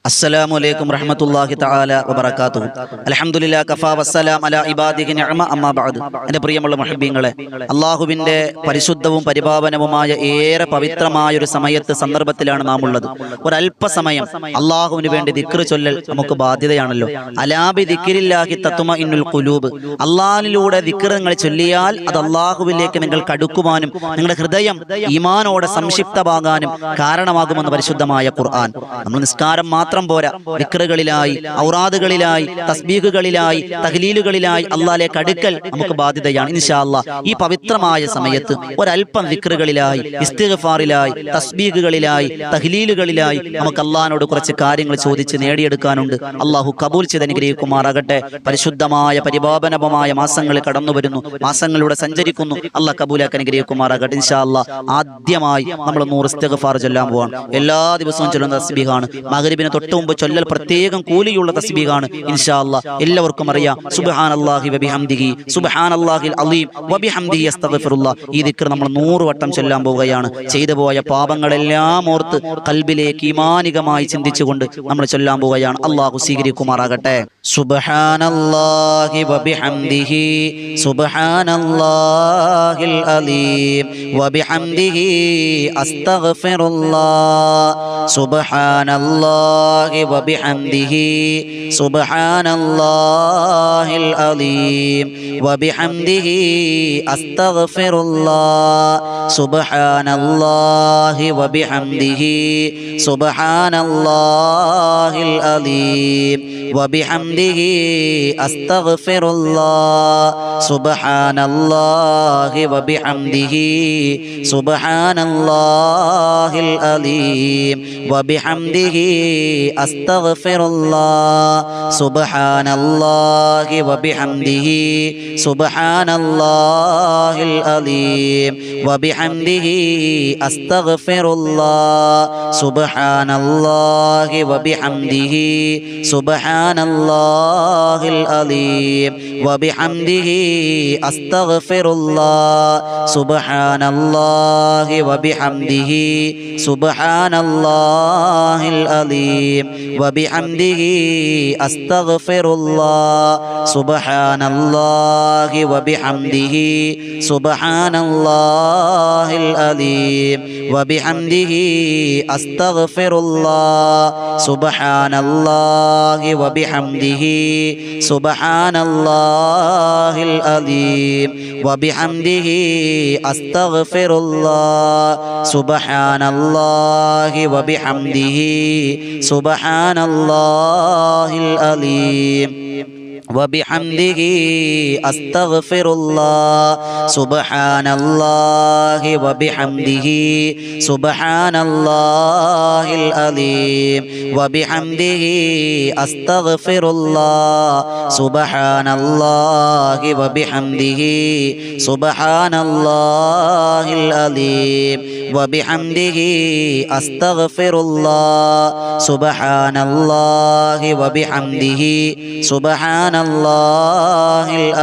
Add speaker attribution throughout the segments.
Speaker 1: അസ്സലാമു അലൈക്കും റഹ്മത്തുള്ളാഹി തആല വബറകാതുഹു. അൽഹംദുലില്ലാ കഫാ വസ്സലാം അലാ ഇബാദിഹി നിഅമ അമ്മാ ബഅദ്. എൻ്റെ പ്രിയമുള്ള മുഹബ്ബീങ്ങളെ, അല്ലാഹുവിൻ്റെ പരിശുദ്ധവും പരിപാവനവുമായ ഏറെ പവിത്രമായ ഒരു സന്ദർഭത്തിലാണ് നാം ഉള്ളത്. ഒരല്പസമയം അല്ലാഹുവിന് വേണ്ടി ദിക്ർ ചൊല്ലൽ നമുക്ക് ബാധ്യതയാണല്ലോ. അലാ ബി ദിക്രില്ലാഹി തത്മഇന്നുൽ ഖുലൂബ്. അല്ലാഹുവിലൂടെ ദിക്ർ നിങ്ങൾ ചൊല്ലിയാൽ അത് അല്ലാഹുവിലേക്ക് നിങ്ങൾക്ക് അടുക്കുവാനും നിങ്ങളുടെ ഹൃദയം ഈമാനോടെ സംക്ഷിപ്തമാകാനും കാരണമാകുമെന്ന് പരിശുദ്ധമായ ഖുർആൻ. നമ്മൾ നിസ്കാരം മാത്രം പോരാ, ദിക്റുകളിലായി, ഔറാദുകളിലായി, തസ്ബീഹുകളിലായി, തഹ്ലീലുകളിലായി അല്ലാഹുവിലേക്ക് അടുക്കൽ നമുക്ക് ബാധ്യതയാണ്. ഇൻഷാ അല്ലാഹ് ഈ പവിത്രമായ സമയത്ത് ഒരല്പം ദിക്റുകളിലായി, ഇസ്തിഗ്ഫാറിലായി, തസ്ബീഹുകളിലായി, തഹ്ലീലുകളിലായി നമുക്ക് അല്ലാഹുവിനോട് കുറച്ച് കാര്യങ്ങൾ ചോദിച്ച് നേടിയെടുക്കാനുണ്ട്. അല്ലാഹു കബൂൽ ചെയ്ത് അനുഗ്രഹിക്കുമാറാകട്ടെ. പരിശുദ്ധമായ പരിപാവനമായ മാസങ്ങൾ കടന്നു വരുന്നു, മാസങ്ങളിലൂടെ സഞ്ചരിക്കുന്നു. അല്ലാഹ് കബൂലാക്കി അനുഗ്രഹിക്കുമാറാകട്ടെ. ഇൻഷാ അല്ലാഹ് ആദ്യമായി നമ്മൾ 100 ഇസ്തിഗ്ഫാർ ചൊല്ലാൻ പോവാണ്. എല്ലാ ദിവസവും ചൊല്ലുന്ന തസ്ബീഹാണ്. മഗ്രിബിന് തൊട്ട് മുമ്പ് ചൊല്ലൽ പ്രത്യേകം കൂലിയുള്ള തസ്ബീഹാണ്. ഇൻഷാ അല്ലാഹ് എല്ലാവർക്കും അറിയാം. സുബ്ഹാനല്ലാഹി വബിഹംദിഹി സുബ്ഹാനല്ലാഹിൽ അലീം വബിഹംദിഹി അസ്തഗ്ഫിറുല്ലാഹ്. ഈ ദിക്ർ നമ്മൾ 100 വട്ടം ചൊല്ലാൻ പോവുകയാണ്. ചെയ്തു പോയ പാപങ്ങളെല്ലാം ഓർത്ത് ഖൽബിലേക്ക് ഈമാനികമായി ചിന്തിച്ചുകൊണ്ട് നമ്മൾ ചൊല്ലാൻ പോവുകയാണ്. അല്ലാഹു സ്വീകരിക്കുമാറാകട്ടെ. സുബ്ഹാനല്ലാഹി വബിഹംദിഹി സുബ്ഹാനല്ലാഹിൽ അലീം വബിഹംദിഹി അസ്തഗ്ഫിറുല്ലാഹ്. സുബ്ഹാനല്ലാഹി വബിഹംദിഹി സുബ്ഹാനല്ലാഹിൽ അലീം വബിഹംദിഹി അസ്തഗ്ഫിറുല്ലാഹ്. സുബ്ഹാനല്ലാഹി വബിഹംദിഹി സുബ്ഹാനല്ലാഹിൽ അലീം വബിഹംദിഹി അസ്തഗ്ഫിറുല്ലാഹ്. സുബ്ഹാനല്ലാഹി വബിഹംദിഹി സുബ്ഹാനല്ലാഹിൽ അലീം വബിഹംദിഹി അസ്തഗ്ഫിറുല്ലാഹ്. സുബ്ഹാനല്ലാഹി വബിഹംദിഹി സുബ്ഹാനല്ലാഹിൽ അലീം വബിഹംദിഹി അസ്തഗ്ഫിറുല്ലാഹ്. സുബ്ഹാനല്ലാഹി വബിഹംദിhi സുബ്ഹാനല്ലാഹിൽ അലീം വബിഹംദിhi അസ്തഗ്ഫിറുല്ലാഹ്. സുബ്ഹാനല്ലാഹി വബിഹംദിhi സുബ്ഹാനല്ലാഹിൽ അലീം വബിഹംദിhi അസ്തഗ്ഫിറുല്ലാഹ്. സുബ്ഹാനല്ലാഹി വബിഹംദിhi സുബ്ഹാനല്ലാഹിൽ അലീം വബിഹംദിhi അസ്തഗ്ഫിറുല്ലാഹ്. സുബ്ഹാനല്ലാഹി വബിഹംദിhi സുബ്ഹാനല്ലാഹിൽ അലീം വബിഹംദിhi അസ്തഗ്ഫിറുല്ലാഹ്. സുബ്ഹാനല്ലാഹി വബിഹംദിhi സുബ്ഹാനല്ലാഹിൽ അലീം വബിഹംദിhi അസ്തഗ്ഫിറുല്ലാഹ്. സുബ്ഹാനല്ലാഹി വബിഹംദിhi സുബ്ഹാനല്ലാഹിൽ അലീം വബിഹംദിhi അസ്തഗ്ഫിറുല്ലാഹ്. സുബ്ഹാനല്ലാഹി വബിഹംദിhi സുബ്ഹാനല്ലാഹിൽ അലീം വബിഹംദിhi അസ്തഗ്ഫിറുല്ലാഹ്. സുബ്ഹാനല്ലാഹി വബിഹംദിhi സുബ്ഹാനല്ലാഹിൽ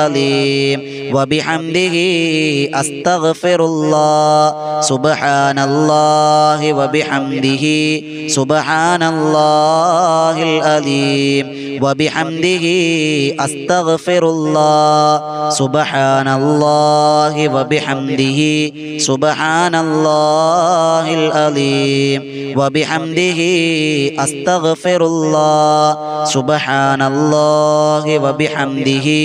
Speaker 1: അലീം വബിഹംദിhi അസ്തഗ്ഫിറുല്ലാഹ്. സുബ്ഹാനല്ലാഹി വബിഹംദിhi സുബ്ഹാനല്ലാഹിൽ അലീം വബിഹംദിhi അസ്തഗ്ഫിറുല്ലാഹ്. സുബ്ഹാനല്ലാഹി വബിഹംദിhi സുബ്ഹാനല്ലാഹിൽ അലീം വബിഹംദിhi അസ്തഗ്ഫിറുല്ലാഹ്. സുബ്ഹാനല്ലാഹി വബിഹംദിhi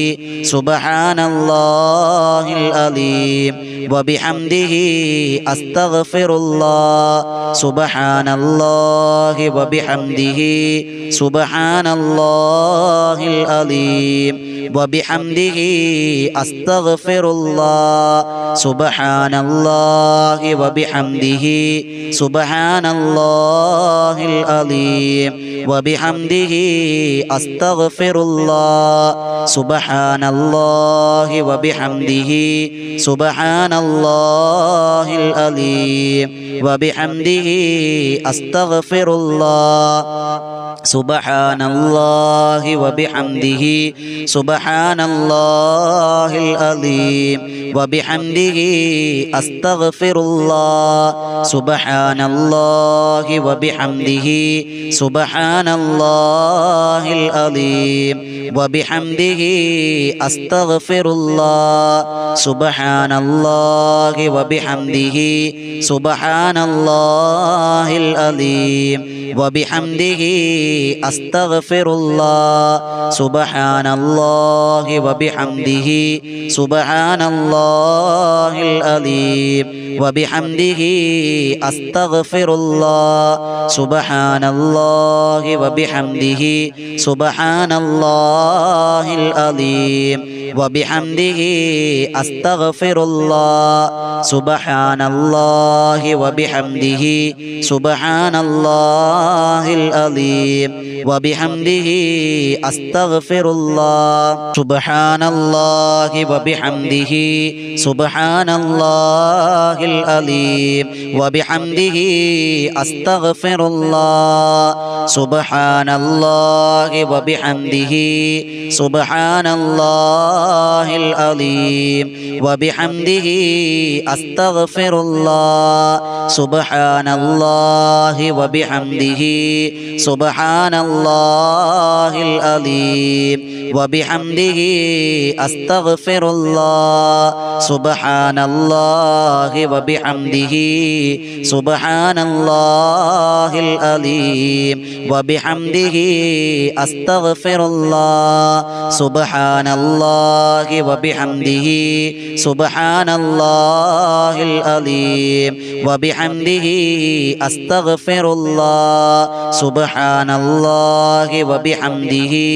Speaker 1: സുബ്ഹാനല്ലാഹിൽ അലീം വബിഹംദിhi അസ്തഗ്ഫിറുല്ലാഹ്. സുബ്ഹാനല്ലാഹി വബിഹംദിhi സുബ്ഹാനല്ലാഹിൽ അലീം വബിഹംദിhi അസ്തഗ്ഫിറുല്ലാഹ്. സുബ്ഹാനല്ലാഹി വബിഹംദിhi സുബ്ഹാനല്ലാഹിൽ അലീം വബിഹംദിhi അസ്തഗ്ഫിറുല്ലാഹ്. സുബ്ഹാനല്ലാഹി വബിഹംദിhi സുബ്ഹാനല്ലാഹിൽ അലീം വബിഹംദിhi അസ്തഗ്ഫിറുല്ലാഹ്. സുബ്ഹാനല്ലാഹി വബിഹംദിhi സുബ്ഹാനല്ലാഹിൽ സുബ്ഹാനല്ലാഹിൽ അലീം വബിഹംദിഹി അസ്തഗ്ഫിറുല്ലാഹ് സുബ്ഹാനല്ലാഹി വബിഹംദിഹി സുബ്ഹാനല്ലാഹിൽ അലീം വബിഹംദിഹി അസ്തഗ്ഫിറുല്ലാഹ് സുബ്ഹാനല്ലാഹി വബിഹംദിഹി സുബ്ഹാനല്ലാഹിൽ അലീം വബിഹംദിഹി അസ്തഗ്ഫിറുല്ലാഹ് സുബ്ഹാനല്ലാഹി വബിഹംദിഹി സുബ്ഹാനല്ലാഹിൽ അലീം വബിഹംദിഹി അസ്തഗ്ഫിറുല്ലാഹ് സുബ്ഹാനല്ലാഹി വബിഹംദിഹി സുബ്ഹാനല്ലാഹിൽ അലീം വബിഹംദിഹി അസ്തഗ്ഫിറുല്ലാഹ് സുബ്ഹാനല്ലാഹി വബിഹംദിഹി സുബ്ഹാനല്ലാഹിൽ അലീം വബിഹംദിഹി അസ്തഗ്ഫിറുല്ലാഹ് സുബ്ഹാനല്ലാഹി വബിഹംദിഹി സുബ്ഹാനല്ലാഹിൽ അലീം വബിഹംദിഹി അസ്തഗ്ഫിറുല്ലാഹ് സുബ്ഹാനല്ലാഹി വബിഹംദിഹി സുബ്ഹാനല്ലാഹിൽ അലീം വബിഹംദിഹി അസ്തഗ്ഫിറുല്ലാഹ് സുബ്ഹാനല്ലാഹി വബിഹംദിഹി സുബ്ഹാനല്ലാഹിൽ അലീം വബിഹംദിഹി അസ്തഗ്ഫിറുല്ലാഹ് സുബ്ഹാനല്ലാഹി വബിഹംദിഹി സുബ്ഹാനല്ലാഹിൽ അലീം വബിഹംദിഹി അസ്തഗ്ഫിറുല്ലാഹ് സുബ്ഹാനല്ലാഹി വബിഹംദിഹി സുബ്ഹാനല്ലാഹിൽ അലീം വബിഹംദിഹി അസ്തഗ്ഫിറുല്ലാഹ് സുബ്ഹാനല്ലാഹി വബിഹംദിhi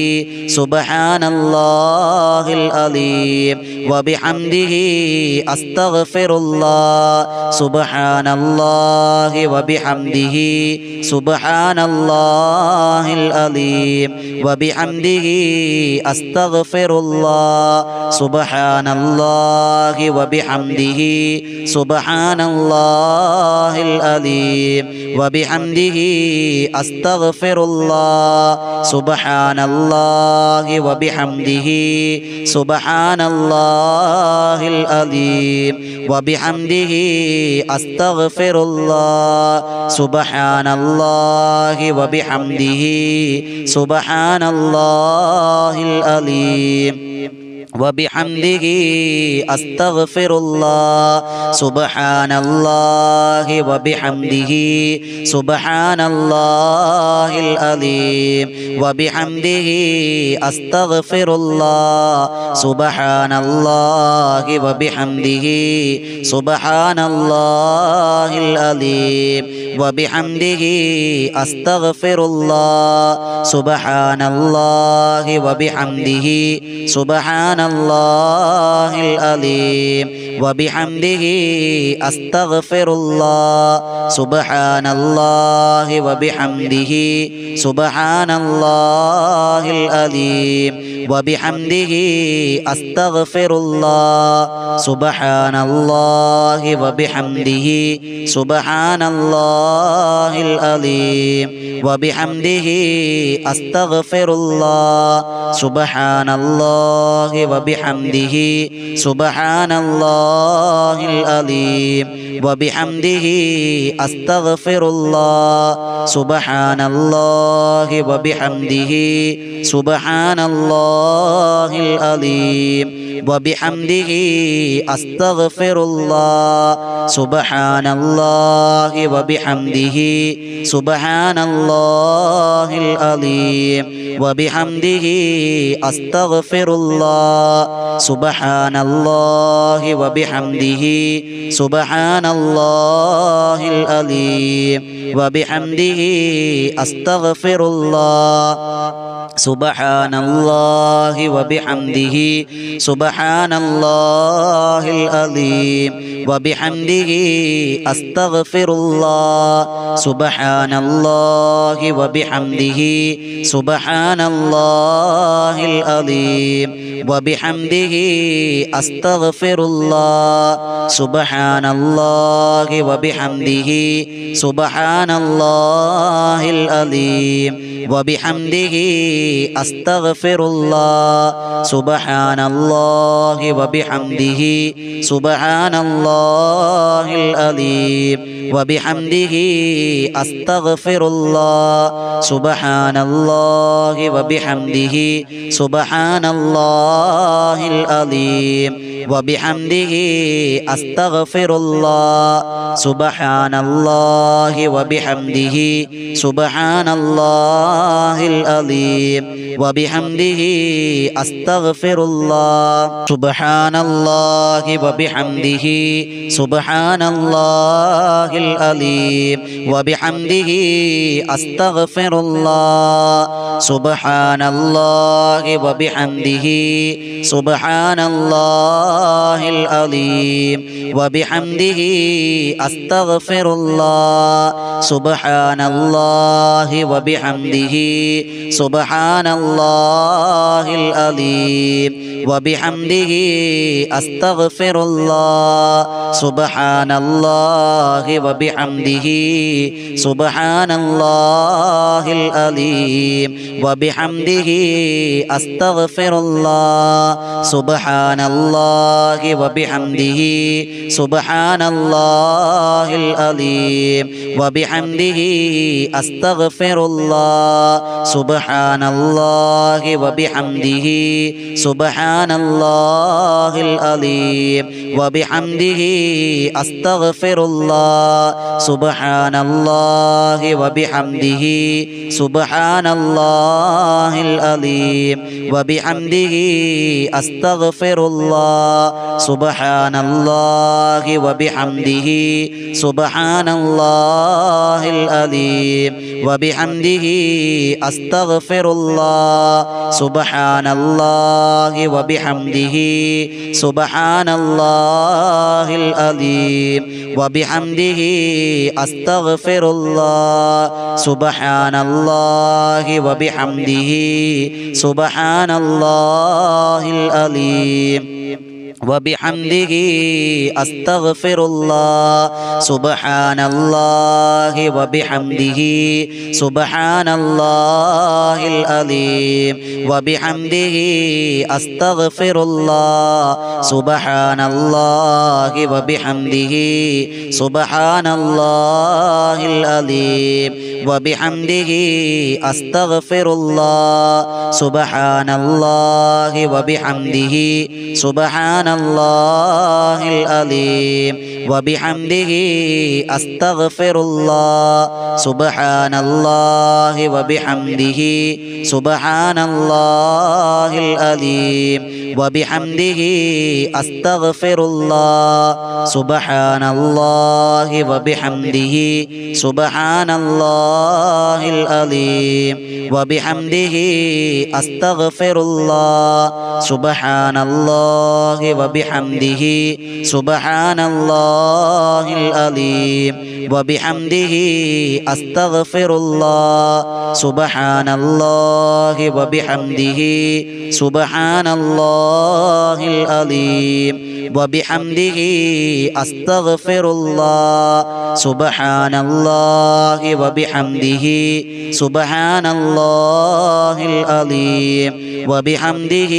Speaker 1: സുബ്ഹാനല്ലാഹിൽ അലീം വബിഹംദിhi അസ്തഗ്ഫിറുല്ലാഹ് സുബ്ഹാനല്ലാഹി വബിഹംദിhi സുബ്ഹാനല്ലാഹിൽ അലീം വബിഹംദിhi അസ്തഗ്ഫിറുല്ലാഹ് സുബ്ഹാനല്ലാഹി വബിഹംദിhi സുബ്ഹാനല്ലാഹിൽ അലീം വബിഹംദിhi അസ്തഗ്ഫിറുല്ലാഹ് സുബ്ഹാനല്ലാഹി വബിഹംദിhi സുബ്ഹാനല്ലാഹിൽ അലീം വബിഹംദിhi അസ്തഗ്ഫിറുല്ലാഹ് സുബ്ഹാനല്ലാഹി വബിഹംദിhi സുബ്ഹാനല്ലാഹിൽ അലീം വബിഹംദിhi അസ്തഗ്ഫിറുല്ലാഹ് സുബ്ഹാനല്ലാഹി വബിഹംദിhi സുബ്ഹാനല്ലാഹിൽ അലീം വബിഹംദിhi അസ്തഗ്ഫിറുല്ലാഹ് സുബ്ഹാനല്ലാഹി വബിഹംദിhi സുബ്ഹാനല്ലാഹിൽ അലീം വബിഹംദിhi അസ്തഗ്ഫിറുല്ലാഹ് സുബ്ഹാനല്ലാഹി വബിഹംദിhi സുബ്ഹാനല്ലാഹിൽ അലീം വബിഹംദിhi അസ്തഗ്ഫിറുല്ലാഹ് സുബ്ഹാനല്ലാഹി വബിഹംദിhi സുബ്ഹാനല്ലാഹിൽ അലീം വബിഹംദിhi അസ്തഗ്ഫിറുല്ലാഹ് സുബ്ഹാനല്ലാഹി വബിഹംദിhi സുബ്ഹാനല്ലാഹിൽ അലീം വബിഹംദിhi അസ്തഗ്ഫിറുല്ലാഹ് സുബ്ഹാനല്ലാഹി വബിഹംദിhi സുബ്ഹാനല്ലാഹിൽ അലീം വബിഹംദിhi അസ്തഗ്ഫിറുല്ലാഹ് സുബ്ഹാനല്ലാഹി വബിഹംദിhi സുബ്ഹാനല്ലാഹിൽ അലീം വബിഹംദിhi അസ്തഗ്ഫിറുല്ലാഹ് സുബ്ഹാനല്ലാഹി വബിഹംദിhi സുബ്ഹാനല്ലാഹിൽ അലീം വബിഹംദിhi അസ്തഗ്ഫിറുല്ലാഹ് സുബ്ഹാനല്ലാഹി വബിഹംദിhi സുബ്ഹാനല്ലാഹിൽ അലീം വബിഹംദിhi അസ്തഗ്ഫിറുല്ലാഹ് സുബ്ഹാനല്ലാഹി വബിഹംദിhi സുബ്ഹാനല്ലാഹിൽ അലീം വബിഹംദിhi അസ്തഗ്ഫിറുല്ലാഹ് സുബ്ഹാനല്ലാഹി വബിഹംദിhi സുബ്ഹാനല്ലാഹിൽ അലീം വബിഹംദിhi അസ്തഗ്ഫിറുല്ലാഹ് സുബ്ഹാനല്ലാഹി വബിഹംദിhi സുബ്ഹാനല്ലാഹിൽ അലീം وبحمده أستغفر الله سبحان الله وبحمده سبحان الله العظيم وبحمده أستغفر الله سبحان الله وبحمده سبحان الله العظيم وبحمده أستغفر الله سبحان الله وبحمده سبحان الله العظيم وبحمده أستغفر الله سبحان الله وبحمده سبحان الله العظيم وبحمده أستغفر الله سبحان الله وبحمده سبحان الله العظيم وبحمده أستغفر الله سبحان الله وبحمده سبحان الله العظيم وبحمده أستغفر الله سبحان الله وبحمده سبحان الله العظيم وبحمده أستغفر الله سبحان الله وبحمده سبحان الله العظيم وبحمده أستغفر الله سبحان الله وبحمده سبحان الله العظيم وبحمده أستغفر الله سبحان الله وبحمده سبحان الله العظيم وبحمده أستغفر الله سبحان الله وبحمده سبحان الله العظيم وبحمده أستغفر الله سبحان الله وبحمده سبحان الله العظيم وبحمده أستغفر الله سبحان الله وبحمده سبحان الله العظيم وبحمده أستغفر الله سبحان الله وبحمده سبحان الله العظيم وبحمده أستغفر الله سبحان الله وبحمده سبحان الله العظيم وبحمده أستغفر الله سبحان الله وبحمده سبحان الله العظيم وبحمده أستغفر الله سبحان الله وبحمده سبحان الله العظيم وبحمده أستغفر الله سبحان الله وبحمده سبحان الله العظيم وبحمده أستغفر الله سبحان الله وبحمده سبحان الله العظيم وبحمده أستغفر الله سبحان الله وبحمده سبحان الله العظيم وبحمده أستغفر الله سبحان الله وبحمده سبحان الله العظيم وبحمده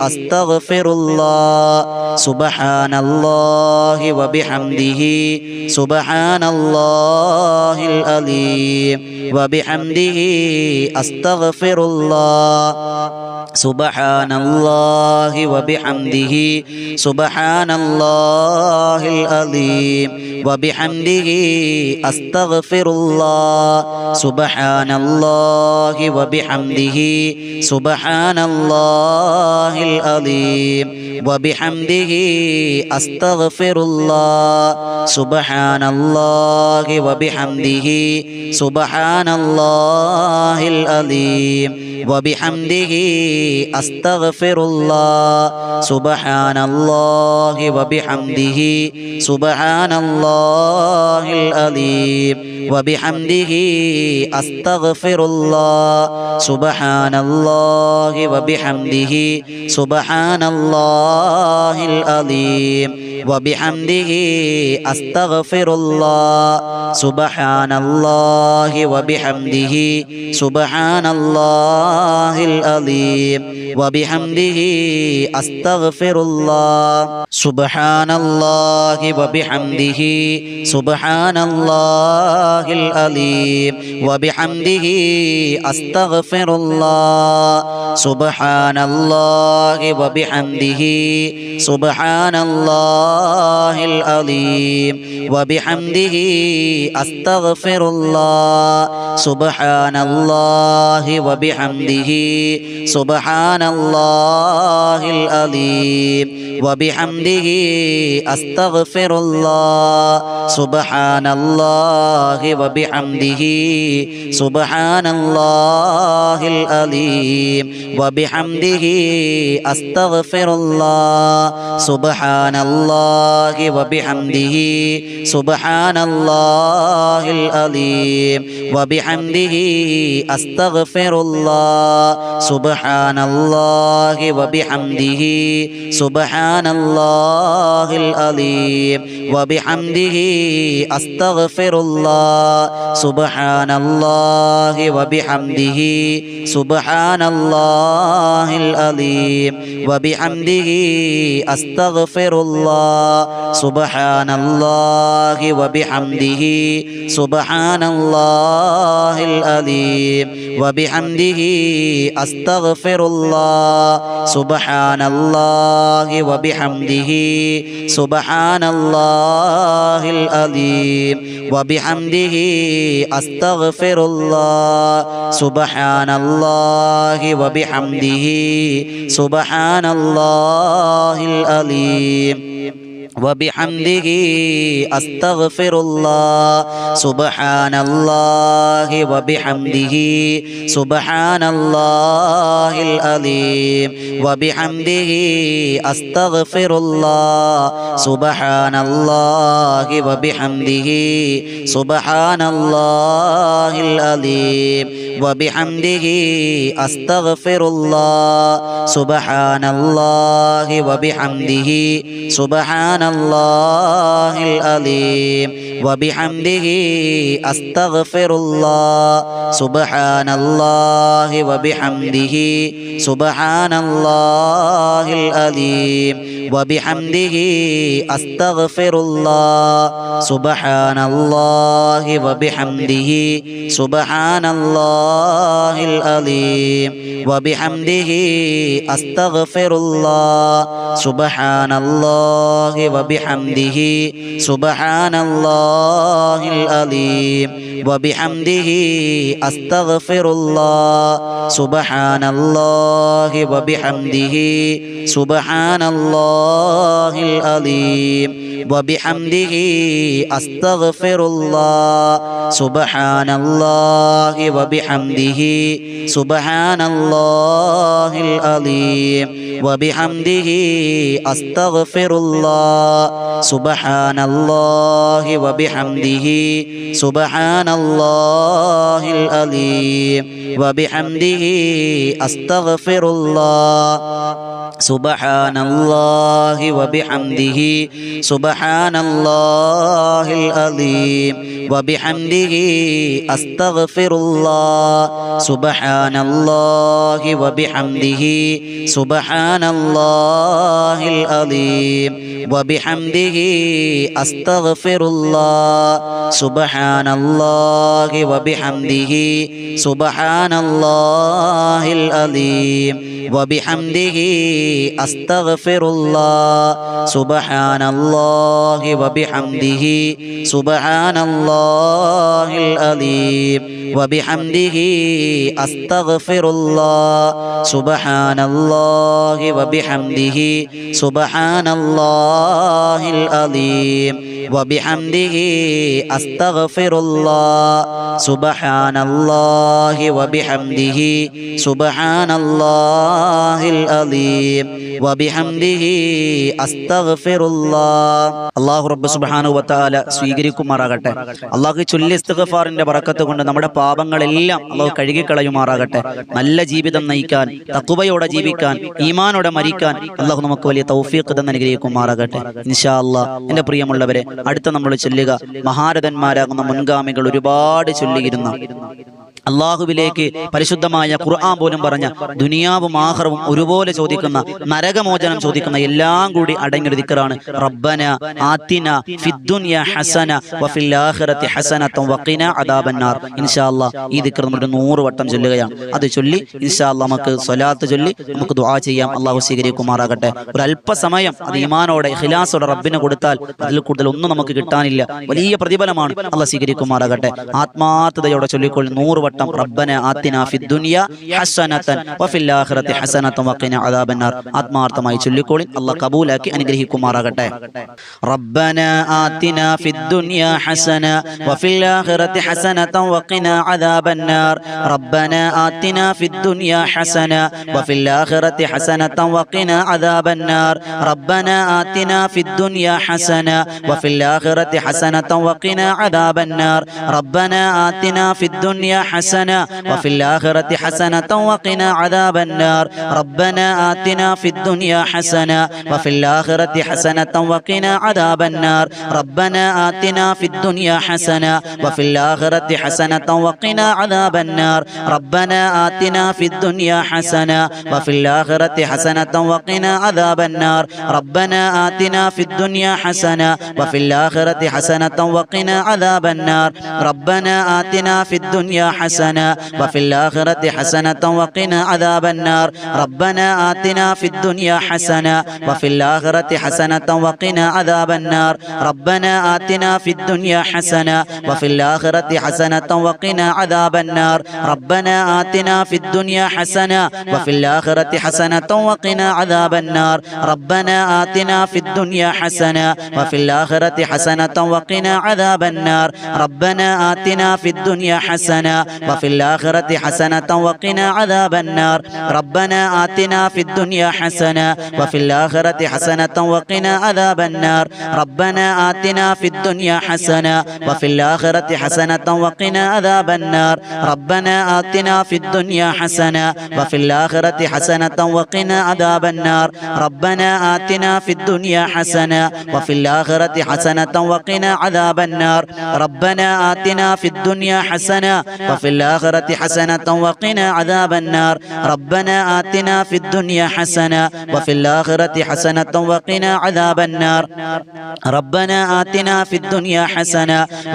Speaker 1: أستغفر الله سبحان الله وبحمده سبحان الله العظيم وبحمده أستغفر الله سبحان الله وبحمده سبحان الله العظيم وبحمده أستغفر الله سبحان الله وبحمده سبحان الله العظيم وبحمده أستغفر الله سبحان الله وبحمده سبحان الله العظيم وبحمده أستغفر الله سبحان الله وبحمده سبحان الله العظيم وبحمده أستغفر الله سبحان الله وبحمده سبحان الله العظيم وبحمده أستغفر الله سبحان الله وبحمده سبحان الله العظيم وبحمده أستغفر الله سبحان الله وبحمده سبحان الله العظيم وبحمده أستغفر الله سبحان الله وبحمده سبحان الله العظيم وبحمده أستغفر الله سبحان الله وبحمده سبحان الله العظيم وبحمده أستغفر الله سبحان الله وبحمده سبحان الله العظيم وبحمده أستغفر الله سبحان الله وبحمده سبحان الله العظيم وبحمده أستغفر الله سبحان الله وبحمده سبحان الله العظيم وبحمده أستغفر الله سبحان الله وبحمده سبحان الله العظيم وبحمده أستغفر الله سبحان الله وبحمده سبحان الله العظيم وبحمده أستغفر الله سبحان الله وبحمده سبحان الله العظيم وبحمده أستغفر الله سبحان الله وبحمده سبحان الله العظيم وبحمده أستغفر الله سبحان الله وبحمده سبحان الله العظيم وبحمده أستغفر الله سبحان الله وبحمده سبحان الله العظيم وبحمده أستغفر الله سبحان الله وبحمده سبحان الله العظيم وبحمده أستغفر الله سبحان الله وبحمده سبحان الله العظيم وبحمده أستغفر الله سبحان الله وبحمده سبحان الله العظيم وبحمده أستغفر الله سبحان الله وبحمده سبحان الله العظيم وبحمده أستغفر الله سبحان الله وبحمده سبحان الله العظيم وبحمده أستغفر الله سبحان الله وبحمده سبحان الله العظيم وبحمده أستغفر الله سبحان الله وبحمده سبحان الله العظيم وبحمده أستغفر الله سبحان الله وبحمده سبحان الله العظيم وبحمده أستغفر الله سبحان الله وبحمده سبحان الله العظيم وبحمده أستغفر الله سبحان الله وبحمده سبحان الله العظيم وبحمده أستغفر الله سبحان الله وبحمده سبحان الله العظيم وبحمده أستغفر الله سبحان الله وبحمده سبحان الله العظيم വബിഹംദിഹി അസ്തഗ്ഫിറുല്ലാഹ് സുബ്ഹാനല്ലാഹി വബിഹംദിഹി സുബ്ഹാനല്ലാഹിൽ അലീം വബിഹംദിഹി അസ്തഗ്ഫിറുല്ലാഹ്. അല്ലാഹു റബ്ബ് സുബ്ഹാനഹു വ തആല സ്വീകരിക്കുമാറാകട്ടെ. അല്ലാഹു ചൊല്ലി ഇസ്തിഗ്ഫാറിന്റെ ബറക്കത്ത് കൊണ്ട് നമ്മുടെ പാപങ്ങളെല്ലാം അല്ലാഹു കഴുകിക്കളയുമാറാകട്ടെ. നല്ല ജീവിതം നയിക്കാൻ, തഖ്വയോടെ ജീവിക്കാൻ, ഈമാനോടെ മരിക്കാൻ അല്ലാഹു നമുക്ക് വലിയ തൗഫീഖ് തന്ന് അനുഗ്രഹിക്കുമാറാകട്ടെ. ഇൻഷാ അല്ലാഹ്. എൻ്റെ പ്രിയമുള്ളവരെ, അടുത്ത നമ്മൾ ചൊല്ലുക മഹാരഥന്മാരാകുന്ന മുൻഗാമികൾ ഒരുപാട് ചൊല്ലിയിരുന്ന അള്ളാഹുവിലേക്ക് പരിശുദ്ധമായ ഖുർആൻ പോലും പറഞ്ഞ ദുനിയാവും ആഖിറവും ഒരുപോലെ ചോദിക്കുന്ന, നരകമോചനം ചോദിക്കുന്ന എല്ലാം കൂടി അടങ്ങിയ ദിക്റാണ് റബ്ബന ആതിന ഫിദ്ദുനിയ ഹസന വഫിൽ ആഖിറതി ഹസനത വഖിന അദാബന്നാർ. ഇൻഷാ അല്ലാഹ് ഈ ദിക്ർ നമ്മൾ 100 വട്ടം ചൊല്ലുകയാണ്. അത് ചൊല്ലി ഇൻഷാ അല്ലാഹ് നമുക്ക് സ്വലാത്ത് ചൊല്ലി നമുക്ക് ദുആ ചെയ്യാം. അള്ളാഹു സ്വീകരിക്കുമാറാകട്ടെ. ഒരു അല്പസമയം അത് ഈമാനോടെ ഇഖ്ലാസോടെ റബ്ബിന് കൊടുത്താൽ അതിൽ കൂടുതൽ ഒന്നും നമുക്ക് കിട്ടാനില്ല. വലിയ പ്രതിഫലമാണ്. അള്ളാഹു സ്വീകരിക്കുമാറാകട്ടെ. ആത്മാർത്ഥതയോടെ ചൊല്ലിക്കൊള്ളി 100 വട്ടം റബ്ബന ആതിന ഫിദ്ദുനിയ ഹസനതൻ വഫിൽ ആഖിറതി ഹസനതൻ വഖിന അദാബന്നാർ. ആത്മാർത്ഥമായി ചൊല്ലിക്കൊള്ളി. അള്ളാഹു കബൂലാക്കി അനുഗ്രഹിക്കുമാറാകട്ടെ. റബ്ബന ആതിന ഫിദ്ദുനിയ ഹസന വഫിൽ ആഖിറതി ഹസനതൻ വഖിന അദാബന്നാർ. റബ്ബന ആതിന ഫിദ്ദുനിയ ഹസന വഫിൽ ആഖിറതി ഹസനതൻ വഖിന അദാബന്നാർ. റബ്ബന ആതിന ഫിദ്ദുനിയ ഹസന വഫിൽ ആഖിറതി ഹസനതൻ വഖിന അദാബന്നാർ. റബ്ബന ആതിന ഫിദ്ദുനിയ ഹസന വഫിൽ ആഖിറതി ഹസനതൻ വഖിന അദാബന്നാർ. റബ്ബന ആതിന ഫിദ്ദുനിയ ഹസന വഫിൽ ആഖിറതി ഹസനതൻ വഖിന അദാബന്നാർ. റബ്ബന ആതിന ഫിദ്ദുനിയ ഹസന വഫിൽ ആഖിറതി ഹസനതൻ വഖിന അദാബന്നാർ. റബ്ബന ആതിന ഫിദ്ദുനിയ ഹസന വഫിൽ ആഖിറതി ഹസനതൻ വഖിന അദാബന്നാർ. റബ്ബന ആതിന ഫിദ്ദുനിയ ഹസന വഫിൽ ആഖിറതി ഹസനതൻ വഖിന അദാബന്നാർ. റബ്ബന ആതിന ഫിദ്ദുനിയ ഹസന വഫിൽ ആഖിറതി ഹസനതൻ വഖിന അദാബന്നാർ. റബ്ബന ആതിന ഫിദ്ദുനിയ ഹസന വഫിൽ ആഖിറതി ഹസനതൻ വഖിന അദാബന്നാർ. റബ്ബന ആതിന ഫിദ്ദുനിയ ഹസന വഫിൽ ആഖിറതി ഹസനതൻ വഖിന അദാബന്നാർ. റബ്ബന ആതിന ഫിദ്ദുനിയ ഹസന വഫിൽ ആഖിറതി ഹസനതൻ വഖിന അദാബന്നാർ. റബ്ബന ആതിന ഫിദ്ദുനിയ ഹസന വഫിൽ ആഖിറതി ഹസനതൻ വഖിന അദാബന്നാർ. റബ്ബന ആതിന ഫിദ്ദുനിയ ഹസന വഫിൽ ആഖിറതി ഹസനതൻ വഖിന അദാബന്നാർ. റബ്ബന ആതിന ഫിദ്ദുനിയ ഹസന വഫിൽ ആഖിറതി ഹസനതൻ വഖിന അദാബന്നാർ. റബ്ബന ആതിന ഫിദ്ദുനിയ ഹസന വഫിൽ ആഖിറതി ഹസനതൻ വഖിന അദാബന്നാർ. റബ്ബന ആതിന ഫിദ്ദുനിയ ഹസന വഫിൽ ആഖിറതി ഹസനതൻ വഖിന അദാബന്നാർ. റബ്ബന ആതിന ഫിദ്ദുനിയ ഹസന വഫിൽ ആഖിറതി ഹസനതൻ വഖിന അദാബന്നാർ. റബ്ബന ആതിന ഫിദ്ദുനിയ ഹസന വഫിൽ ആഖിറതി ഹസനതൻ വഖിന അദാബന്നാർ. റബ്ബന ആതിന ഫിദ്ദുനിയ ഹസന വഫിൽ ആഖിറതി ഹസനതൻ വഖിന അദാബന്നാർ. റബ്ബന ആതിന ഫിദ്ദുനിയ ഹസന വഫിൽ ആഖിറതി ഹസനതൻ വഖിന അദാബന്നാർ. റബ്ബന ആതിന ഫിദ്ദുനിയ ഹസന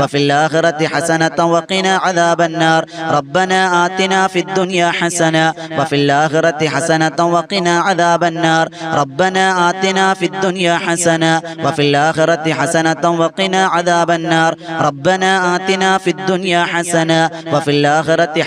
Speaker 1: വഫിൽ ആഖിറതി ഹസനതൻ വഖിന അദാബന്നാർ. റബ്ബന ആതിന ഫിദ്ദുനിയ ഹസന വഫിൽ ആഖിറതി ഹസനതൻ വഖിന അദാബന്നാർ. റബ്ബന ആതിന ഫിദ്ദുനിയ ഹസന വഫിൽ ആഖിറതി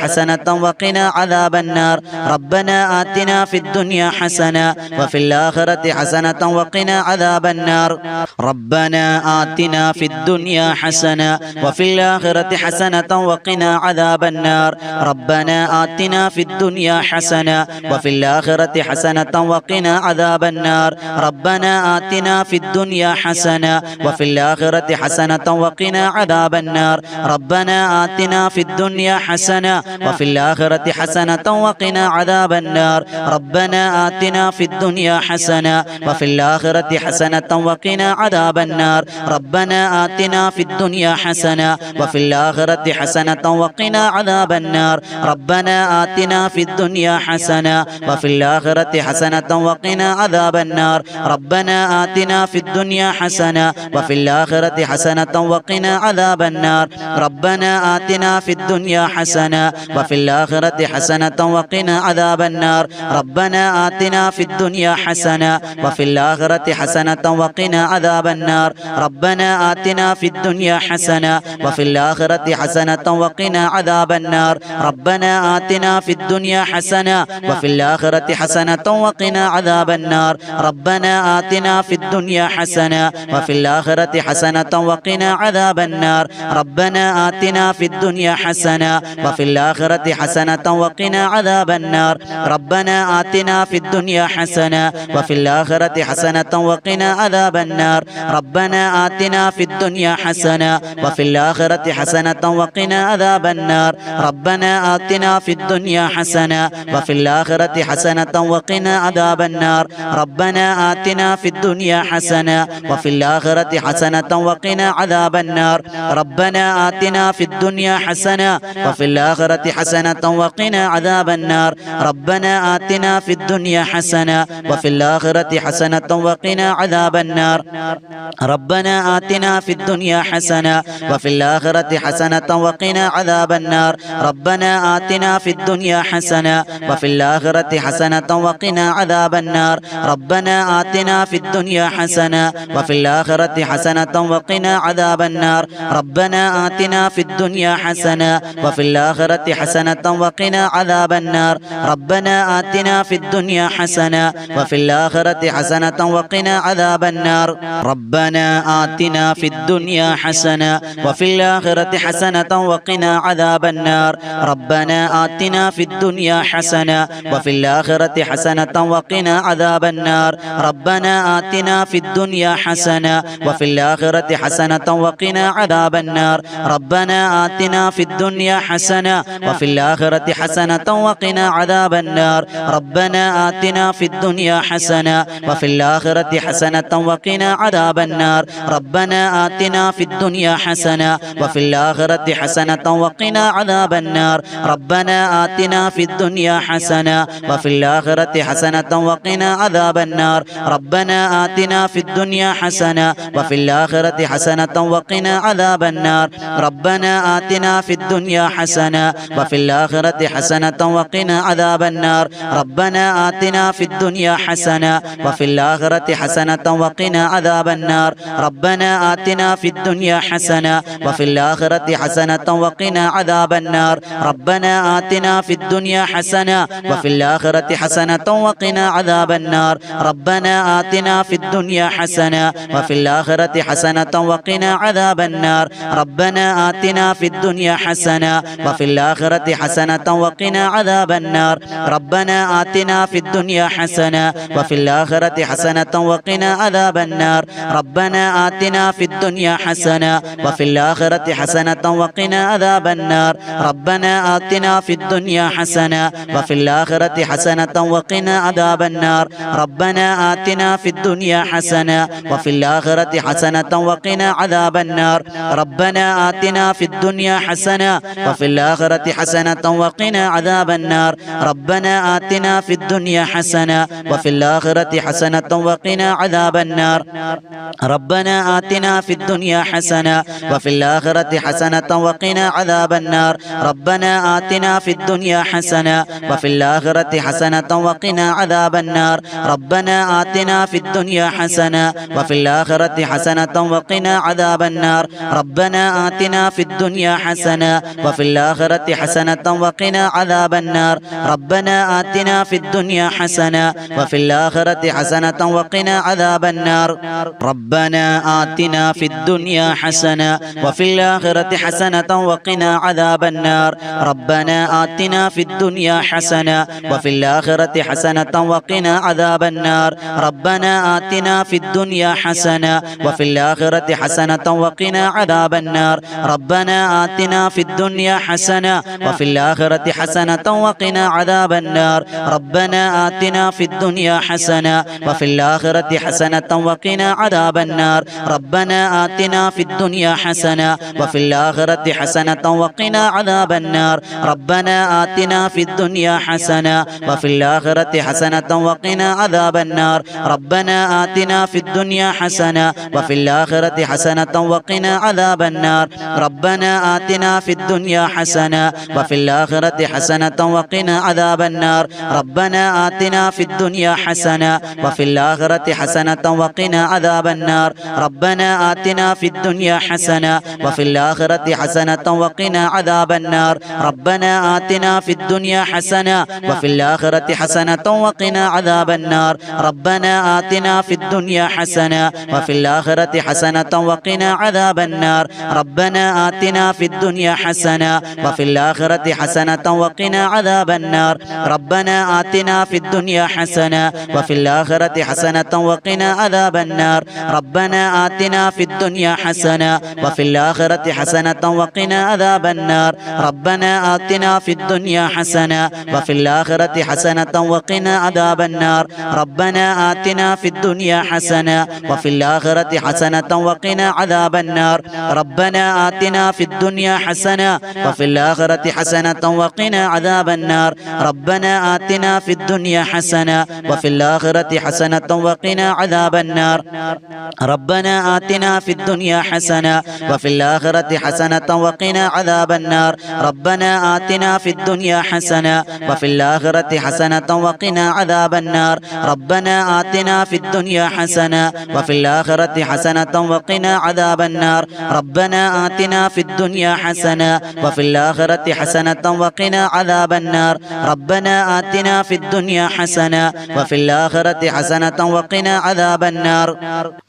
Speaker 1: ഹസനതൻ വഖിന അദാബന്നാർ. റബ്ബന ആതിന ഫിദ്ദുനിയ ഹസന വഫിൽ ആഖിറതി ഹസനതൻ വഖിന അദാബന്നാർ. റബ്ബന ആതിന ഫിദ്ദുനിയ ഹസന വഫിൽ ആഖിറതി ഹസനതൻ വഖിന അദാബന്നാർ. റബ്ബന ആതിന ഫിദ്ദുനിയ ഹസന വഫിൽ ആഖിറതി ഹസനതൻ വഖിന അദാബന്നാർ. റബ്ബന ആതിന ഫിദ്ദുനിയ ഹസന വഫിൽ ആഖിറതി ഹസനതൻ വഖിന അദാബന്നാർ. റബ്ബന ആതിന ഫിദ്ദുനിയ ഹസന വഫിൽ ആഖിറതി ഹസനതൻ വഖിന അദാബന്നാർ. റബ്ബന ആതിന ഫിദ്ദുനിയ ഹസന വഫിൽ ആഖിറതി ഹസനതൻ വഖിന അദാബന്നാർ. റബ്ബന ആതിന ഫിദ്ദുനിയ ഹസന വഫിൽ ആഖിറതി ഹസനതൻ വഖിന അദാബന്നാർ. റബ്ബന ആതിന ഫിദ്ദുനിയ ഹസന വഫിൽ ആഖിറതി ഹസനതൻ വഖിന അദാബന്നാർ. റബ്ബന ആതിന ഫിദ്ദുനിയ ഹസന വഫിൽ ആഖിറതി ഹസനതൻ വഖിന അദാബന്നാർ. റബ്ബന ആതിന ഫിദ്ദുനിയ حسنة وفي الآخرة حسنة وقنا عذاب النار ربنا آتنا في الدنيا حسنة وفي الآخرة حسنة وقنا عذاب النار ربنا آتنا في الدنيا حسنة وفي الآخرة حسنة وقنا عذاب النار ربنا آتنا في الدنيا حسنة وفي الآخرة حسنة وقنا عذاب النار ربنا آتنا في الدنيا حسنة وفي الآخرة حسنة وقنا عذاب النار ربنا آتنا في الدنيا حسنة وفي الآخرة حسنة وقنا عذاب النار ربنا آتنا في الدنيا حسنة وفي الآخرة حسنة وقنا عذاب النار ربنا آتنا في الدنيا حسنة وفي الآخرة حسنة وقنا عذاب النار ربنا آتنا في الدنيا حسنة وفي الآخرة حسنة وقنا عذاب النار ربنا آتنا في الدنيا حسنة وفي الآخرة حسنة وقنا عذاب النار ربنا آتنا في الدنيا حسنة وفي الآخرة حسنة وقنا عذاب النار ربنا آتنا في الدنيا حسنة وفي الآخرة حسنة وقنا عذاب النار ربنا آتنا في الدنيا حسنة وفي الآخرة حسنة وقنا عذاب النار ربنا آتنا في الدنيا حسنة وفي الآخرة حسنة وقنا عذاب النار ربنا آتنا في الدنيا حسنة وفي الآخرة حسنة وقنا عذاب النار ربنا آتنا في الدنيا حسنة وفي الآخرة حسنة وقنا عذاب النار ربنا آتنا في الدنيا حسنة وفي الآخرة حسنة وقنا عذاب النار ربنا آتنا في الدنيا حسنة وفي الآخرة حسنة وقنا عذاب النار ربنا آتنا في الدنيا حسنة وفي الآخرة حسنة وقنا عذاب النار ربنا آتنا في الدنيا حسنة وفي الآخرة حسنة وقنا عذاب النار ربنا آتنا في الدنيا حسنة وفي الآخرة حسنة وقنا عذاب النار ربنا آتنا في الدنيا حسنة وفي الآخرة حسنة وقنا عذاب النار ربنا آتنا في الدنيا حسنة وفي الآخرة حسنة وقنا عذاب النار ربنا آتنا في الدنيا حسنة وفي الآخرة حسنة وقنا عذاب النار ربنا آتنا في الدنيا حسنة وفي الآخرة حسنة وقنا عذاب النار ربنا آتنا في الدنيا حسنة وفي الآخرة حسنة وقنا عذاب النار ربنا آتنا في الدنيا حسنة وفي الآخرة حسنة وقنا عذاب النار ربنا آتنا في الدنيا حسنة وفي الآخرة حسنة وقنا عذاب النار ربنا آتنا في الدنيا حسنة وفي الآخرة حسنة وقنا عذاب النار ربنا آتنا في الدنيا حسنة وفي الآخرة حسنة وقنا عذاب النار ربنا آتنا في الدنيا حسنة وفي الآخرة حسنة وقنا عذاب النار ربنا آتنا في الدنيا حسنة وفي الآخرة حسنة وقنا عذاب النار ربنا آتنا في الدنيا حسنة وفي الآخرة حسنة وقنا عذاب النار ربنا آتنا في الدنيا حسنة وفي الآخرة حسنة وقنا عذاب النار ربنا آتنا في الدنيا حسنة وفي الآخرة حسنة وقنا عذاب النار ربنا آتنا في الدنيا حسنة وفي الآخرة حسنة وقنا عذاب النار ربنا آتنا في الدنيا حسنة وفي الآخرة حسنة وقنا عذاب النار ربنا آتنا في الدنيا حسنة وفي الآخرة حسنة وقنا عذاب النار ربنا آتنا في الدنيا حسنة وفي الآخرة حسنة وقنا عذاب النار ربنا آتنا في الدنيا حسنة وفي الآخرة حسنة وقنا عذاب النار ربنا آتنا في الدنيا حسنة وفي الآخرة حسنة وقنا عذاب النار ربنا آتنا في الدنيا حسنة وفي الآخرة حسنة وقنا عذاب النار ربنا آتنا في الدنيا حسنة وفي الآخرة حسنة وقنا عذاب النار ربنا آتنا في الدنيا حسنة وفي الآخرة حسنة وقنا عذاب النار ربنا آتنا في الدنيا حسنة وفي الآخرة حسنة وقنا عذاب النار ربنا آتنا في الدنيا حسنة وفي الآخرة حسنة وقنا عذاب النار ربنا آتنا في الدنيا حسنة وفي الآخرة حسنة وقنا عذاب النار ربنا آتنا في الدنيا حسنة وفي الآخرة حسنة وقنا عذاب النار ربنا آتنا في الدنيا حسنة وفي الآخرة حسنة وقنا عذاب النار ربنا آتنا في الدنيا حسنة وفي الآخرة حسنة وقنا عذاب النار ربنا آتنا في الدنيا الدنيا حسنة وفي الآخرة حسنة وقنا عذاب النار ربنا آتنا في الدنيا حسنة وفي الآخرة حسنة وقنا عذاب النار ربنا آتنا في الدنيا حسنة وفي الآخرة حسنة وقنا عذاب النار ربنا آتنا في الدنيا حسنة وفي الآخرة حسنة وقنا عذاب النار ربنا آتنا في الدنيا حسنة وفي الآخرة حسنة وقنا عذاب النار ربنا آتنا في الدنيا حسنة وفي الآخرة حسنة وقنا عذاب النار ربنا آتنا في الدنيا حسنة وفي الآخرة حسنة وقنا عذاب النار ربنا آتنا في الدنيا حسنة وفي الآخرة حسنة وقنا عذاب النار ربنا آتنا في الدنيا حسنة وفي الآخرة حسنة وقنا عذاب النار ربنا آتنا في الدنيا حسنة وفي الآخرة حسنة وقنا عذاب النار ربنا آتنا في الدنيا حسنة وفي الآخرة حسنة وقنا عذاب النار ربنا آتنا في الدنيا حسنة وفي الآخرة حسنة وقنا عذاب النار ربنا آتنا في الدنيا حسنة وفي الآخرة حسنة وقنا عذاب النار ربنا آتنا في الدنيا حسنة وفي الآخرة حسنة وقنا عذاب النار ربنا آتنا في الدنيا حسنة وفي الآخرة حسنة وقنا عذاب النار ربنا آتنا في الدنيا حسنة وفي الآخرة حسنة وقنا عذاب النار ربنا آتنا في الدنيا حسنة وفي الآخرة حسنة وقنا عذاب النار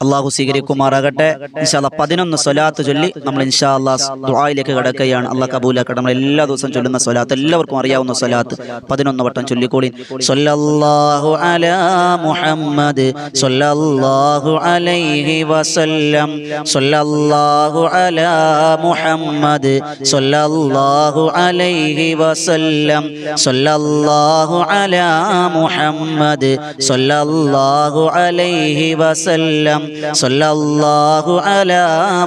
Speaker 1: അല്ലാഹു സ്വീകരിക്കുമാറാകട്ടെ. ഇൻഷാ അല്ലാഹ് 11 സ്വലാത്ത് ചൊല്ലി നമ്മൾ ഇൻഷാ അല്ലാഹ് ദുആയിലേക്ക് കടക്കുകയാണ്. അല്ലാഹ് കബൂലാക്കട്ടെ. നമ്മൾ എല്ലാ ദിവസവും ചൊല്ലുന്ന സ്വലാത്ത്, എല്ലാവർക്കും അറിയാവുന്ന സ്വലാത്ത് 11 വട്ടം ചൊല്ലിക്കോളി. സ്വല്ലല്ലാഹു അലാ മുഹമ്മദ് സ്വല്ലല്ലാഹു അലൈഹി വസല്ലം സ്വല്ലല്ലാഹു അലാ മുഹമ്മദ് സ്വല്ലല്ലാഹു അലൈഹി വസല്ലം സ്വല്ലല്ലാഹു അലാ മുഹമ്മദ് സ്വല്ലല്ലാഹു അലൈഹി വസല്ലം സ്വല്ലല്ലാഹു അലാ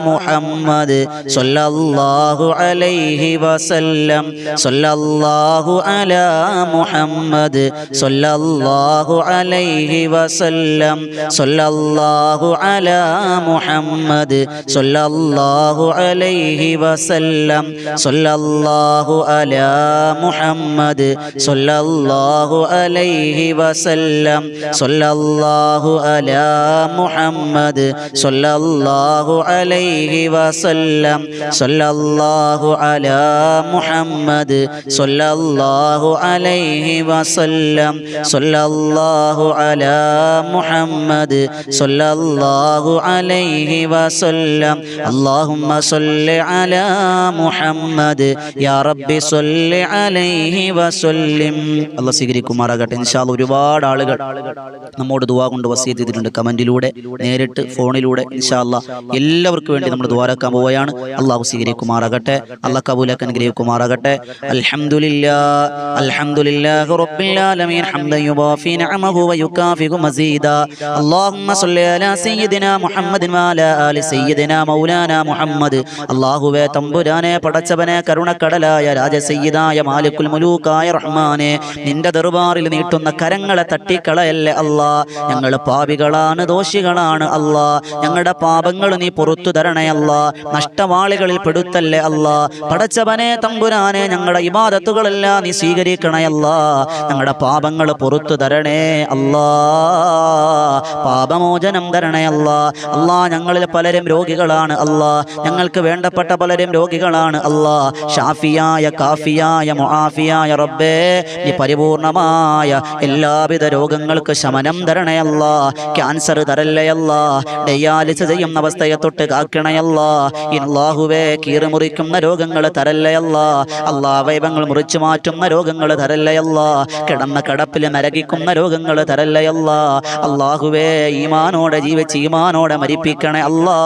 Speaker 1: മുഹമ്മദ് സ്വല്ലല്ലാഹു അലൈഹി വസല്ലം സ്വല്ലല്ലാഹു അലാ മുഹമ്മദ് സ്വല്ലല്ലാഹു അലൈഹി വസല്ലം സ്വല്ലല്ലാഹു അലാ മുഹമ്മദ് സ്വല്ലല്ലാഹു അലൈഹി വസല്ലം സ്വല്ലല്ലാഹു അലാ മുഹമ്മദ് സ്വല്ലല്ലാഹു അലൈഹി വസല്ലം സ്വല്ലല്ലാഹു അലാ മുഹമ്മദ് സ്വല്ലല്ലാഹു അലൈഹി വസല്ലം സ്വല്ലല്ലാഹു അലാ മുഹമ്മദ് സ്വല്ലല്ലാഹു അലൈഹി വസല്ലം സ്വല്ലല്ലാഹു അലാ മുഹമ്മദ് സ്വല്ലല്ലാഹു അലൈഹി വസല്ലം അല്ലാഹുമ്മ സ്വല്ലി അലാ മുഹമ്മദ് യാ റബ്ബി സ്വല്ലി അലൈഹി വസല്ലിം. അല്ലാഹ് സ്വീകരിക്കുമാറാകട്ടെ. ഇൻഷാ അല്ലാഹ് ഒരുപാട് ആളുകൾ നമ്മോട് ദുആ കൊണ്ട് വസിയത്ത് ചെയ്തിട്ടുണ്ട്. കമന്റിലൂടെ, നേരിട്ട്, ഫോണിലൂടെ. ഇൻഷാ അല്ലാഹ് എല്ലാവർക്കും വേണ്ടി നമ്മൾ ദുആറക്കാൻ പോവുകയാണ്. അല്ലാഹു സ്വീകരിക്കുമാറാകട്ടെ. അല്ലാഹ് കബൂലാക്കാൻ അനുഗ്രഹിക്കുമാറാകട്ടെ. അൽഹംദുലില്ലാഹ് അൽഹംദുലില്ലാഹി റബ്ബിൽ ആലമീൻ ഹംദൻ യുവാഫി നിഅമഹു വയുകാഫിഉ മസീദാ. അല്ലാഹുമ്മ സ്വല്ലി അലാ സയ്യിദിനാ മുഹമ്മദിൻ വഅലാ ആലി സയ്യിദിനാ മൗലാനാ മുഹമ്മദ്. അല്ലാഹുവേ തമ്പുരാനെ, പടച്ചവനെ, കരുണക്കടലായ രാജസയ്യിദായ മാലിക്കുൽ മുലൂക്കായ റഹ്മാനെ, നിന്റെ ദർബാറിൽ നീട്ടുന്ന കരങ്ങളെ തട്ടിക്കളയല്ലേ അല്ലാ. ഞങ്ങൾ പാപികളാണ്, ദോഷികളാണ് അല്ലാ. ഞങ്ങളുടെ പാപങ്ങൾ നീ പുറത്തു തരണേ അല്ലാ. നഷ്ടവാളികളിൽ പെടുത്തല്ലേ അല്ലാ. പടച്ചവനെ തമ്പുരാനെ, ഞങ്ങളുടെ ഇബാദത്തുകളെല്ലാം നീ സ്വീകരിക്കണേ അല്ലാ. ഞങ്ങളുടെ പാപങ്ങൾ പുറത്തു തരണേ അല്ലാ. പാപമോചനം തരണേ അല്ലാ. അല്ലാ, ഞങ്ങളിൽ പലരും രോഗികളാണ് അല്ലാ. ഞങ്ങൾക്ക് വേണ്ടപ്പെട്ട പലരും രോഗികളാണ് അല്ലാ. ഷാഫിയായ, കാഫിയായ, മുആഫിയായ റബ്ബേ, നീ പരിപൂർണമായ എല്ലാവിധ രോഗങ്ങൾക്ക് ശമനം തരണേ അല്ലാ. ക്യാൻസർ തരല്ലേ അല്ലാ. ഡയാലിസിസ് ചെയ്യുന്ന അവസ്ഥയെ തൊട്ട് കാക്കണേ അല്ലാ. അല്ലാഹുവേ, കീറി മുറിക്കുന്ന രോഗങ്ങൾ തരല്ലേ അല്ലാ. അല്ലാ, അവയവങ്ങൾ മുറിച്ചു മാറ്റുന്ന രോഗങ്ങൾ തരല്ലേ അല്ലാ. കിടന്ന കിടപ്പിൽ നരകിക്കുന്ന രോഗങ്ങൾ തരല്ലേ അല്ലാ. അല്ലാഹുവേ, ഈമാനോടെ ജീവിച്ച് ഈമാനോടെ മരിപ്പിക്കണേ അല്ലാ.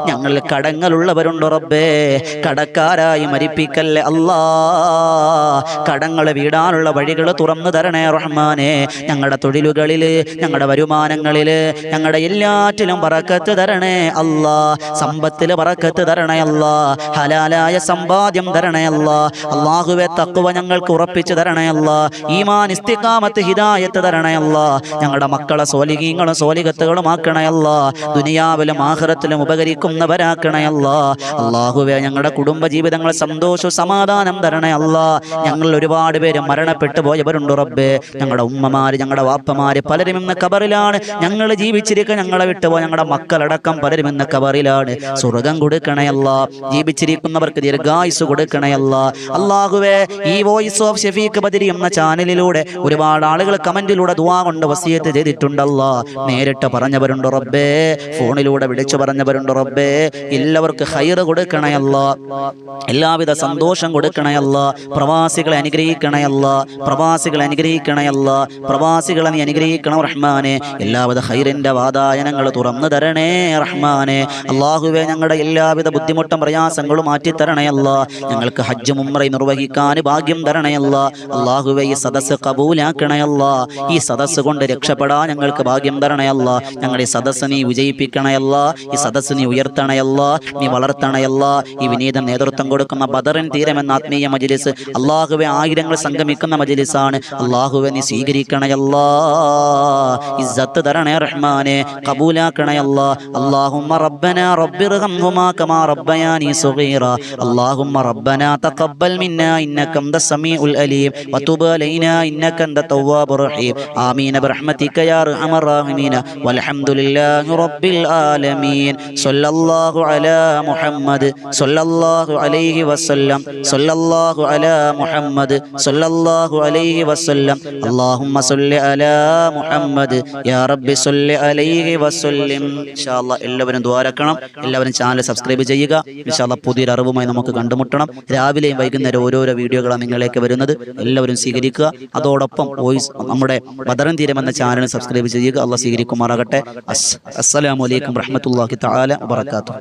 Speaker 1: ഞങ്ങൾ കടങ്ങളുള്ളവരുണ്ട് റബ്ബേ, കടക്കാരായി മരിപ്പിക്കല്ലേ അല്ലാ. കടങ്ങൾ വീടാനുള്ള വഴികൾ തുറന്നു തരണേ റഹ്മാനെ. ഞങ്ങളുടെ തൊഴിലുകളിൽ, ഞങ്ങളുടെ വരുമാനങ്ങളിൽ, ഞങ്ങളുടെ എല്ലാറ്റിലും ബറക്കത്ത് തരണേ അല്ലാ. സമ്പത്തിൽ ബറക്കത്ത് തരണേ അല്ലാ. ഹലാലായ സമ്പാദ്യം തരണേ അല്ലാ. അല്ലാഹുവേ, തഖ്വ ഞങ്ങൾക്ക് ഉറപ്പിച്ചു തരണേ അല്ലാ. ഈമാൻ, ഇസ്തിഖാമത്ത്, ഹിദായത്ത് തരണേ അല്ലാ. ഞങ്ങളുടെ മക്കളെ സ്വാലിഹീങ്ങളും സ്വാലിഹത്തുകളും ആക്കണേ അല്ലാ. ദുനിയാവിലും ആഖിറത്തിലും ഉപകരിക്കുന്നവരാക്കണേ അല്ലാ. അല്ലാഹുവേ, ഞങ്ങളുടെ കുടുംബ ജീവിതം ജീവിതങ്ങൾ സന്തോഷവും സമാധാനം തരണേ അല്ലാ. ഞങ്ങൾ ഒരുപാട് പേര് മരണപ്പെട്ടു പോയവരുണ്ട് റബ്ബേ. ഞങ്ങളുടെ ഉമ്മമാര്, ഞങ്ങളുടെ വാപ്പമാര് പലരും ഇന്ന് ഖബറിലാണ്. ഞങ്ങൾ ജീവിച്ചിരിക്കുക, ഞങ്ങളെ വിട്ടുപോയ ഞങ്ങളുടെ മക്കളടക്കം പലരും ഇന്ന് ഖബറിലാണ്. സ്വർഗം കൊടുക്കണേ അല്ലാ. ജീവിച്ചിരിക്കുന്നവർക്ക് ദീർഘായുസ് കൊടുക്കണേ അല്ലാ. അല്ലാഹുവേ, ഈ വോയിസ് ഓഫ് ഷഫീഖ് ബദരി എന്ന ചാനലിലൂടെ ഒരുപാട് ആളുകൾ കമന്റിലൂടെ ദുആ കൊണ്ട് വസിയത്ത് ചെയ്തിട്ടുണ്ടല്ലോ. നേരിട്ട് പറഞ്ഞവരുണ്ട് റബ്ബേ, ഫോണിലൂടെ വിളിച്ചു പറഞ്ഞവരുണ്ട് റബ്ബേ. എല്ലാവർക്കും ഖൈറ് കൊടുക്കണേ അല്ലാ. എല്ലാവിധ സന്തോഷം കൊടുക്കണേ അല്ലാ. പ്രവാസികളെ അനുഗ്രഹിക്കണേ അല്ലാ. പ്രവാസികളെ അനുഗ്രഹിക്കണേ അല്ലാ. പ്രവാസികളെ നീ അനുഗ്രഹിക്കണം റഹ്മാനെ. എല്ലാവിധ ഖൈറിന്റെ വാതായനങ്ങൾ തുറന്നു തരണേ റഹ്മാനെ. അല്ലാഹുവേ, ഞങ്ങളുടെ എല്ലാവിധ ബുദ്ധിമുട്ടും പ്രയാസങ്ങളും മാറ്റിത്തരണേ അല്ലാ. ഞങ്ങൾക്ക് ഹജ്ജും ഉംറയും നിർവഹിക്കാൻ ഭാഗ്യം തരണേ അല്ലാ. അല്ലാഹുവേ, ഈ സദസ്സ് കബൂലാക്കണേ അല്ലാ. ഈ സദസ്സ് കൊണ്ട് രക്ഷപ്പെടാൻ ഞങ്ങൾക്ക് ഭാഗ്യം തരണേ അല്ലാ. ഞങ്ങളുടെ ഈ സദസ്സ് നീ വിജയിപ്പിക്കണേ അല്ലാ. ഈ സദസ്സ് നീ ഉയർത്തണേ അല്ലാ. നീ വളർത്തണേ അല്ലാ. ഈ വിനീത നേതൃത്വം കൊടുക്കുന്ന ബദറിൻ തീരമെന്ന ആത്മീയ മജ്ലിസ് അല്ലാഹുവേ ആയിരങ്ങൾ സംഗമിക്കുന്ന മജ്ലിസാണ്. അല്ലാഹുവേ, നീ സ്വീകരിക്കണേ അല്ലാ. ഇസ്സത്ത് തരണേ റഹ്മാനെ. കബൂലാക്കണേ അല്ലാ. അല്ലാഹുമ്മ റബ്ബനാ റബ്ബിർഹംഹുമാ കമാ റബ്ബയാനി സഗീറാ. അല്ലാഹുമ്മ റബ്ബനാ തഖബ്ബൽ മിന്നാ ഇന്നക അൻതസ് സമീഉൽ അലീം വതുബ് അലൈനാ ഇന്നക അൻതത് തവ്വാബുർ റഹീം. ആമീൻ ബിറഹ്മതിക യാ അർഹമർ റഹീമീൻ. വൽഹംദുലില്ലാഹി റബ്ബിൽ ആലമീൻ. സ്വല്ലല്ലാഹു അലാ മുഹമ്മദ് സ്വല്ലല്ലാഹു അലൈഹി വസല്ലം. സ്വല്ലല്ലാഹു അലാ മുഹമ്മദ് സ്വല്ലല്ലാഹു അലൈഹി വസല്ലം. അല്ലാഹുമ്മ സ്വല്ലി അലാ മുഹമ്മദ് യാ റബ്ബി സ്വല്ലി അലൈഹി വസല്ലം. ഇൻഷാ അല്ലാഹ് എല്ലാവരും ദുആരക്കണം. എല്ലാവരും ചാനൽ സബ്സ്ക്രൈബ് ചെയ്യുക. ഇൻഷാ അല്ലാഹ് പുതിയൊരു അറിവുമായി നമുക്ക് കണ്ടുമുട്ടണം. രാവിലെയും വൈകുന്നേരം ഓരോരോ വീഡിയോകളാണ് നിങ്ങളിലേക്ക് വരുന്നത്. എല്ലാവരും സ്വീകരിക്കുക. അതോടൊപ്പം വോയിസ് നമ്മുടെ ബദറിൻ തീരം എന്ന ചാനൽ സബ്സ്ക്രൈബ് ചെയ്യുക. അല്ലാഹ് സ്വീകരിക്കുമാറാകട്ടെ. അസ്സലാമു അലൈക്കും വറഹ്മത്തുള്ളാഹി തആല വബറകാതുഹു.